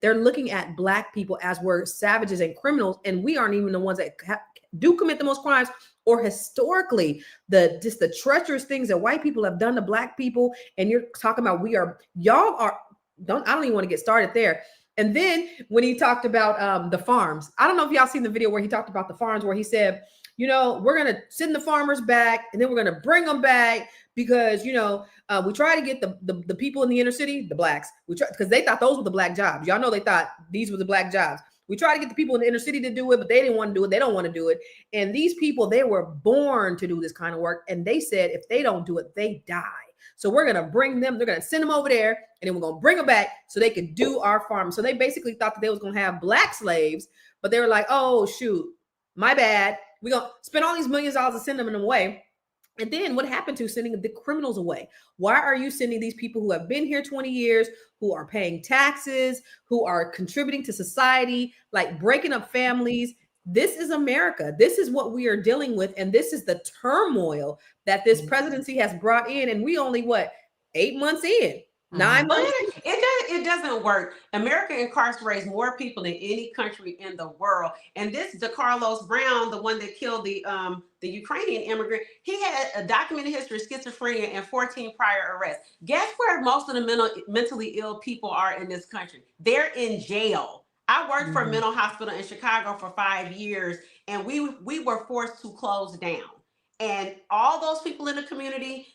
They're looking at Black people as we're savages and criminals, and we aren't even the ones that do commit the most crimes, or historically the treacherous things that white people have done to Black people. And you're talking about y'all are I don't even want to get started there. And then when he talked about the farms, I don't know if y'all seen the video where he talked about the farms, where he said, we're going to send the farmers back, and then we're going to bring them back because, we try to get the people in the inner city, the Blacks, because they thought those were the Black jobs. Y'all know they thought these were the Black jobs. We try to get the people in the inner city to do it, but they didn't want to do it. They don't want to do it. And these people, they were born to do this kind of work. And they said, if they don't do it, they die. So we're going to bring them, they're going to send them over there, and then we're going to bring them back so they could do our farm. So they basically thought that they was going to have Black slaves, but they were like, oh, shoot, my bad. We're going to spend all these millions of dollars to send them away. And then what happened to sending the criminals away? Why are you sending these people who have been here 20 years, who are paying taxes, who are contributing to society, like breaking up families? This is America. This is what we are dealing with. And this is the turmoil that this presidency has brought in. And we only, 8 months in? 9 months? It doesn't work. America incarcerates more people than any country in the world. And this DeCarlos Brown, the one that killed the Ukrainian immigrant, he had a documented history of schizophrenia and 14 prior arrests. Guess where most of the mentally ill people are in this country? They're in jail. I worked for a mental hospital in Chicago for 5 years, and we were forced to close down. And all those people in the community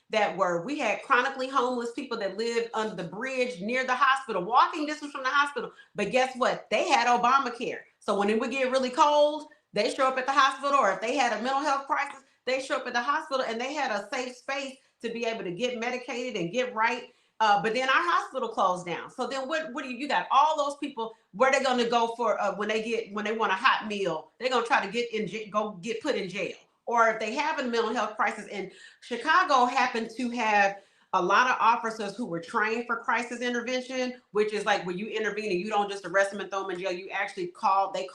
we had chronically homeless people that lived under the bridge near the hospital, walking distance from the hospital. But guess what? They had Obamacare. So when it would get really cold, they show up at the hospital, or if they had a mental health crisis, they show up at the hospital, and they had a safe space to be able to get medicated and get right. But then our hospital closed down. So then what do you got? All those people, where they're going to go for when they want a hot meal, they're going to try to get put in jail. Or if they have a mental health crisis. And Chicago happened to have a lot of officers who were trained for crisis intervention, which is like when you intervene and you don't just arrest them and throw them in jail, you actually call the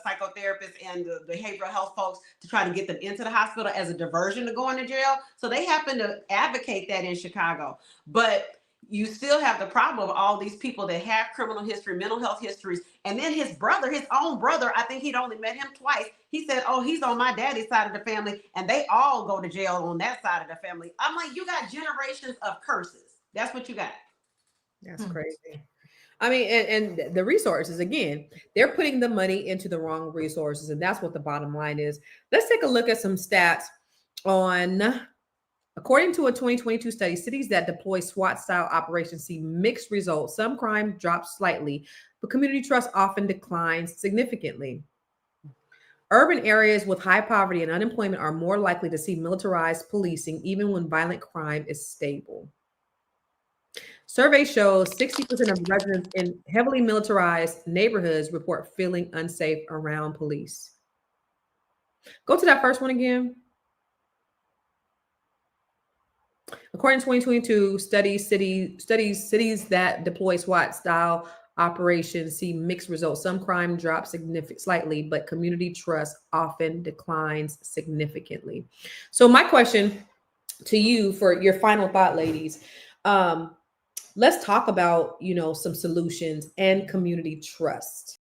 psychotherapists and the behavioral health folks to try to get them into the hospital as a diversion to going to jail. So they happen to advocate that in Chicago. But you still have the problem of all these people that have criminal history, mental health histories. And then his own brother, I think he'd only met him twice. He said, oh, he's on my daddy's side of the family, and they all go to jail on that side of the family. I'm like, you got generations of curses. That's what you got. That's crazy. I mean, and the resources, again, they're putting the money into the wrong resources. And that's what the bottom line is. Let's take a look at some stats on... According to a 2022 study, cities that deploy SWAT-style operations see mixed results. Some crime drops slightly, but community trust often declines significantly. Urban areas with high poverty and unemployment are more likely to see militarized policing, even when violent crime is stable. Survey shows 60% of residents in heavily militarized neighborhoods report feeling unsafe around police. Go to that first one again. According to 2022 cities that deploy SWAT-style operations see mixed results. Some crime drops slightly, but community trust often declines significantly. So my question to you for your final thought, ladies, let's talk about, some solutions and community trust.